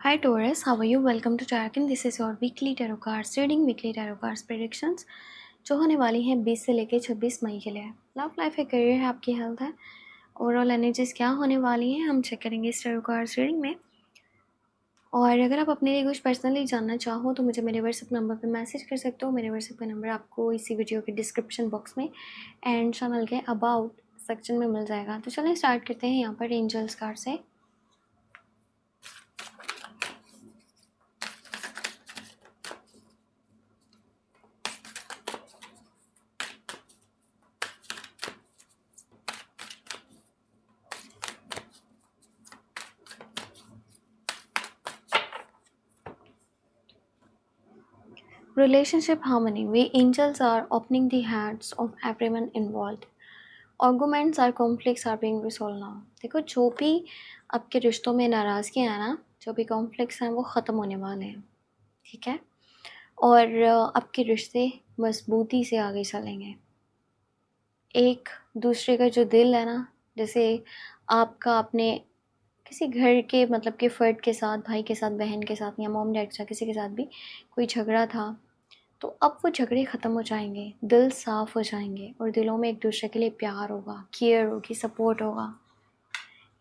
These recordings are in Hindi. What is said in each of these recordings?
Hi Taurus, how are you? Welcome to Tarkin. This is your weekly tarot cards reading, weekly tarot cards predictions जो होने वाली हैं 20 से लेकर 26 मई के लिए। लव लाइफ है, करियर है, आपकी हेल्थ है, ओवरऑल एनर्जीज क्या होने वाली हैं हम चेक करेंगे इस tarot cards रीडिंग में। और अगर आप अपने लिए कुछ पर्सनली जानना चाहो तो मुझे मेरे व्हाट्सएप नंबर पे मैसेज कर सकते हो। मेरे व्हाट्सएप का नंबर आपको इसी वीडियो के डिस्क्रिप्शन बॉक्स में एंड चैनल के अबाउट सेक्शन में मिल जाएगा। तो चलिए स्टार्ट करते हैं यहाँ पर एंजल्स कार्ड से। Relationship harmony. We angels are opening the hearts of everyone involved. Arguments or conflicts are being resolved now. देखो जो भी आपके रिश्तों में नाराज़गियाँ हैं ना, जो भी कॉन्फ्लिक्ट्स हैं वो ख़त्म होने वाले हैं, ठीक है। और आपके रिश्ते मजबूती से आगे चलेंगे। एक दूसरे का जो दिल है ना, जैसे आपका अपने किसी घर के मतलब के फ़र्द के साथ, भाई के साथ, बहन के साथ या मॉम डैड के साथ किसी के साथ भी कोई झगड़ा था, तो अब वो झगड़े ख़त्म हो जाएंगे, दिल साफ़ हो जाएंगे और दिलों में एक दूसरे के लिए प्यार होगा, केयर होगी, सपोर्ट होगा।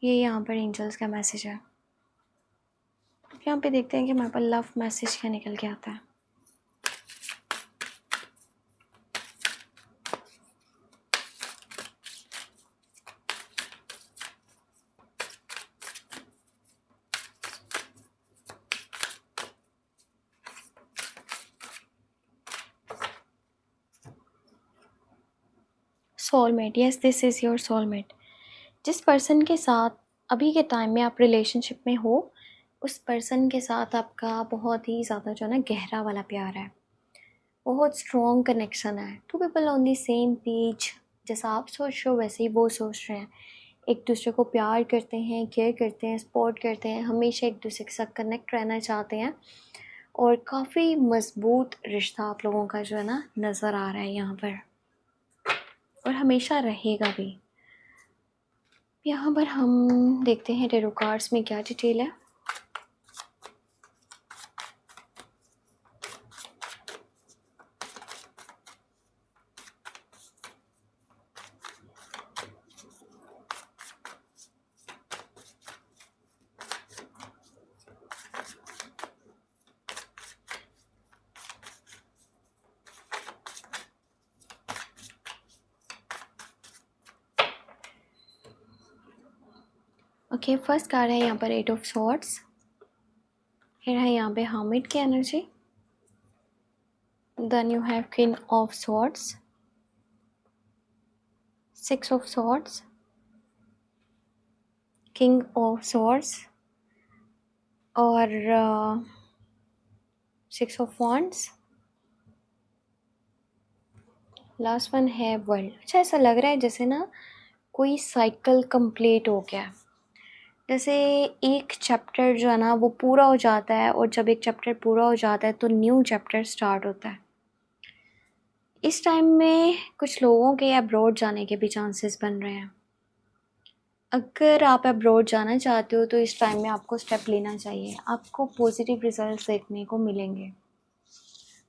ये यहाँ पर एंजल्स का मैसेज है। यहाँ पे देखते हैं कि हमारे पास लव मैसेज क्या निकल के आता है। Soulmate, yes this is your soulmate. जिस पर्सन के साथ अभी के टाइम में आप रिलेशनशिप में हो, उस पर्सन के साथ आपका बहुत ही ज़्यादा जो है ना गहरा वाला प्यार है, बहुत स्ट्रॉन्ग कनेक्शन है। Two people on the same page, जैसा आप सोच रहे हो वैसे ही वो सोच रहे हैं। एक दूसरे को प्यार करते हैं, केयर करते हैं, सपोर्ट करते हैं, हमेशा एक दूसरे के साथ कनेक्ट रहना चाहते हैं और काफ़ी मज़बूत रिश्ता आप लोगों का जो है ना नज़र आ रहा है यहाँ पर, और हमेशा रहेगा भी। यहाँ पर हम देखते हैं टैरो कार्ड्स में क्या डिटेल है। ओके, फर्स्ट कार्ड है यहाँ पर 8 ऑफ सॉर्ड्स, फिर है यहाँ पे हर्मिट की energy, then you have queen of swords, 6 of swords, king of swords और 6 ऑफ वॉन्ड्स, लास्ट वन है वर्ल्ड। अच्छा, ऐसा लग रहा है जैसे ना कोई साइकिल कंप्लीट हो गया, जैसे एक चैप्टर जो है ना वो पूरा हो जाता है और जब एक चैप्टर पूरा हो जाता है तो न्यू चैप्टर स्टार्ट होता है। इस टाइम में कुछ लोगों के अब्रॉड जाने के भी चांसेस बन रहे हैं। अगर आप अब्रॉड जाना चाहते हो तो इस टाइम में आपको स्टेप लेना चाहिए, आपको पॉजिटिव रिजल्ट्स देखने को मिलेंगे।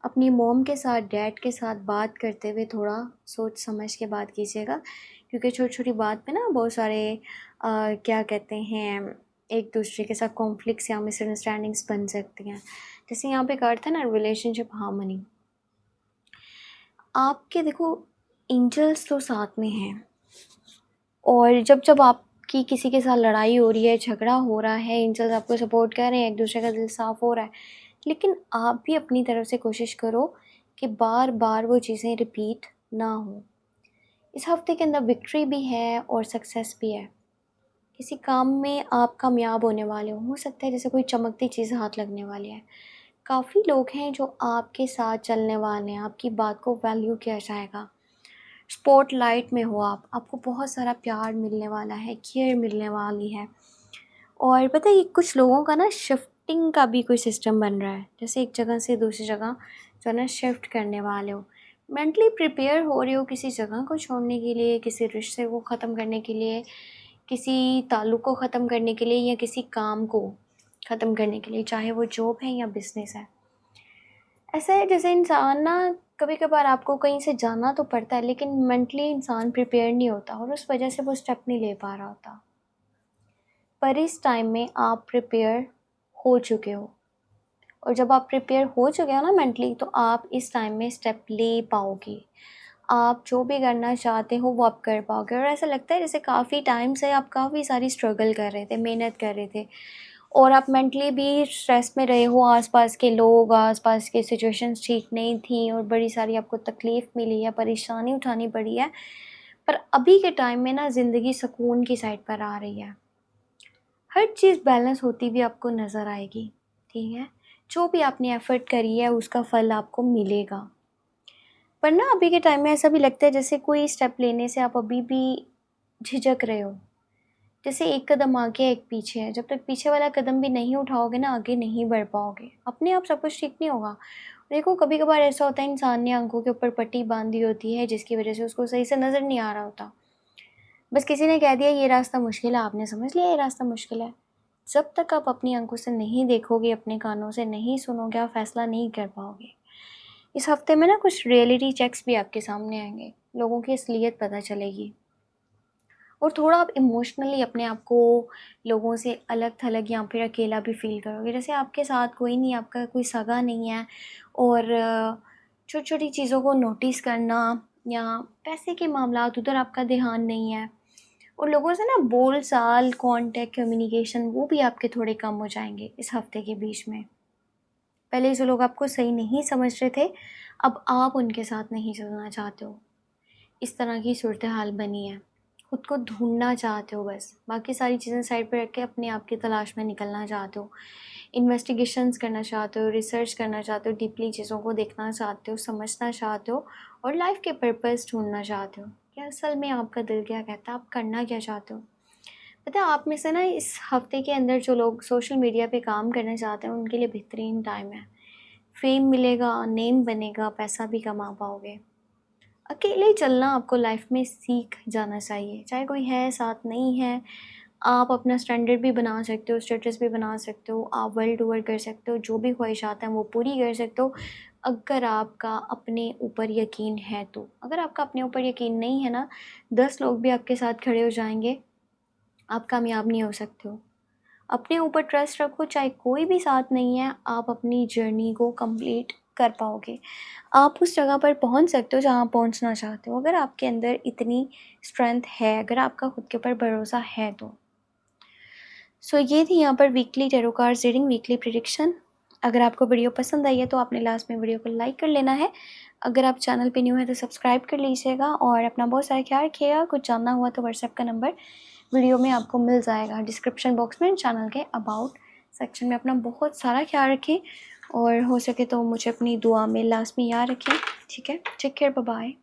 अपनी मॉम के साथ, डैड के साथ बात करते हुए थोड़ा सोच समझ के बात कीजिएगा, क्योंकि छोटी छोटी बात पे ना बहुत सारे क्या कहते हैं, एक दूसरे के साथ कॉन्फ्लिक्ट्स या मिसअंडरस्टैंडिंग्स बन सकती हैं। जैसे यहाँ पे कार्ड था ना रिलेशनशिप हार्मनी, आपके देखो एंजल्स तो साथ में हैं, और जब जब आपकी किसी के साथ लड़ाई हो रही है, झगड़ा हो रहा है, एंजल्स आपको सपोर्ट कर रहे हैं, एक दूसरे का दिल साफ़ हो रहा है, लेकिन आप भी अपनी तरफ से कोशिश करो कि बार बार वो चीज़ें रिपीट ना हो। इस हफ्ते के अंदर विक्ट्री भी है और सक्सेस भी है। किसी काम में आप कामयाब होने वाले हो सकता है जैसे कोई चमकती चीज़ हाथ लगने वाली है। काफ़ी लोग हैं जो आपके साथ चलने वाले हैं, आपकी बात को वैल्यू किया जाएगा। स्पॉटलाइट में हो आप, आपको बहुत सारा प्यार मिलने वाला है, केयर मिलने वाली है। और पता है कि कुछ लोगों का ना शिफ्टिंग का भी कोई सिस्टम बन रहा है, जैसे एक जगह से दूसरी जगह जो है ना शिफ्ट करने वाले हो, मेंटली प्रिपेयर हो रहे हो किसी जगह को छोड़ने के लिए, किसी रिश्ते को ख़त्म करने के लिए, किसी ताल्लुक़ को ख़त्म करने के लिए या किसी काम को ख़त्म करने के लिए, चाहे वो जॉब है या बिज़नेस है। ऐसा है जैसे इंसान ना, कभी कभार आपको कहीं से जाना तो पड़ता है लेकिन मेंटली इंसान प्रिपेयर नहीं होता और उस वजह से वो स्टेप नहीं ले पा रहा होता। पर इस टाइम में आप प्रिपेयर हो चुके हो, और जब आप प्रिपेयर हो चुके हो ना मेंटली, तो आप इस टाइम में स्टेप ले पाओगे। आप जो भी करना चाहते हो वो आप कर पाओगे। और ऐसा लगता है जैसे काफ़ी टाइम से आप काफ़ी सारी स्ट्रगल कर रहे थे, मेहनत कर रहे थे, और आप मेंटली भी स्ट्रेस में रहे हो। आसपास के लोग, आसपास की सिचुएशंस ठीक नहीं थी और बड़ी सारी आपको तकलीफ़ मिली है, परेशानी उठानी पड़ी है। पर अभी के टाइम में ना ज़िंदगी सुकून की साइड पर आ रही है। हर चीज़ बैलेंस होती हुई आपको नज़र आएगी, ठीक है? जो भी आपने एफ़र्ट करी है उसका फल आपको मिलेगा। पर ना अभी के टाइम में ऐसा भी लगता है जैसे कोई स्टेप लेने से आप अभी भी झिझक रहे हो। जैसे एक कदम आगे एक पीछे है, जब तक पीछे वाला कदम भी नहीं उठाओगे ना, आगे नहीं बढ़ पाओगे। अपने आप सब कुछ ठीक नहीं होगा। देखो कभी-कभार ऐसा होता है, इंसान ने आँखों के ऊपर पट्टी बाँधी होती है जिसकी वज़ह से उसको सही से नज़र नहीं आ रहा होता। बस किसी ने कह दिया ये रास्ता मुश्किल है, आपने समझ लिया ये रास्ता मुश्किल है। जब तक आप अपनी आँखों से नहीं देखोगे, अपने कानों से नहीं सुनोगे, आप फ़ैसला नहीं कर पाओगे। इस हफ़्ते में ना कुछ रियलिटी चेक्स भी आपके सामने आएँगे, लोगों की असलियत पता चलेगी। और थोड़ा आप इमोशनली अपने आप को लोगों से अलग-थलग या फिर अकेला भी फ़ील करोगे। जैसे आपके साथ कोई नहीं, आपका कोई सगा नहीं है, और छोटी-छोटी चीज़ों को नोटिस करना या पैसे के मामलात, उधर आपका ध्यान नहीं है। और लोगों से ना बोल-चाल, कॉन्टैक्ट, कम्युनिकेशन, वो भी आपके थोड़े कम हो जाएँगे इस हफ़्ते के बीच में। पहले जो लोग आपको सही नहीं समझ रहे थे, अब आप उनके साथ नहीं चलना चाहते हो। इस तरह की सूरत-हाल बनी है। खुद को ढूँढना चाहते हो बस, बाकी सारी चीज़ें साइड पे रख के अपने आप की तलाश में निकलना चाहते हो। इन्वेस्टिगेशंस करना चाहते हो, रिसर्च करना चाहते हो, डीपली चीज़ों को देखना चाहते हो, समझना चाहते हो, और लाइफ़ के पर्पस ढूँढना चाहते हो कि असल में आपका दिल क्या कहता है, आप करना क्या चाहते हो। पता है, आप में से ना इस हफ़्ते के अंदर जो लोग सोशल मीडिया पे काम करना चाहते हैं, उनके लिए बेहतरीन टाइम है। फ़ेम मिलेगा, नेम बनेगा, पैसा भी कमा पाओगे। अकेले चलना आपको लाइफ में सीख जाना चाहिए। चाहे कोई है साथ नहीं है, आप अपना स्टैंडर्ड भी बना सकते हो, स्टेटस भी बना सकते हो, आप वर्ल्ड टूर कर सकते हो, जो भी ख्वाहिशात हैं वो पूरी कर सकते हो, अगर आपका अपने ऊपर यकीन है तो। अगर आपका अपने ऊपर यकीन नहीं है ना, 10 लोग भी आपके साथ खड़े हो जाएँगे, आप कामयाब नहीं हो सकते हो। अपने ऊपर ट्रस्ट रखो, चाहे कोई भी साथ नहीं है, आप अपनी जर्नी को कंप्लीट कर पाओगे। आप उस जगह पर पहुंच सकते हो जहाँ आप पहुंचना चाहते हो, अगर आपके अंदर इतनी स्ट्रेंथ है, अगर आपका खुद के ऊपर भरोसा है तो। सो ये थी यहाँ पर weekly tarot cards reading, weekly prediction. अगर आपको वीडियो पसंद आई है तो आपने लास्ट में वीडियो को लाइक कर लेना है। अगर आप चैनल पे न्यू है तो सब्सक्राइब कर लीजिएगा, और अपना बहुत सारा ख्याल रखिएगा। कुछ जानना हुआ तो व्हाट्सएप का नंबर वीडियो में आपको मिल जाएगा, डिस्क्रिप्शन बॉक्स में, चैनल के अबाउट सेक्शन में। अपना बहुत सारा ख्याल रखें, और हो सके तो मुझे अपनी दुआ में लास्ट में याद रखें। ठीक है, टेक केयर, बाय बाय।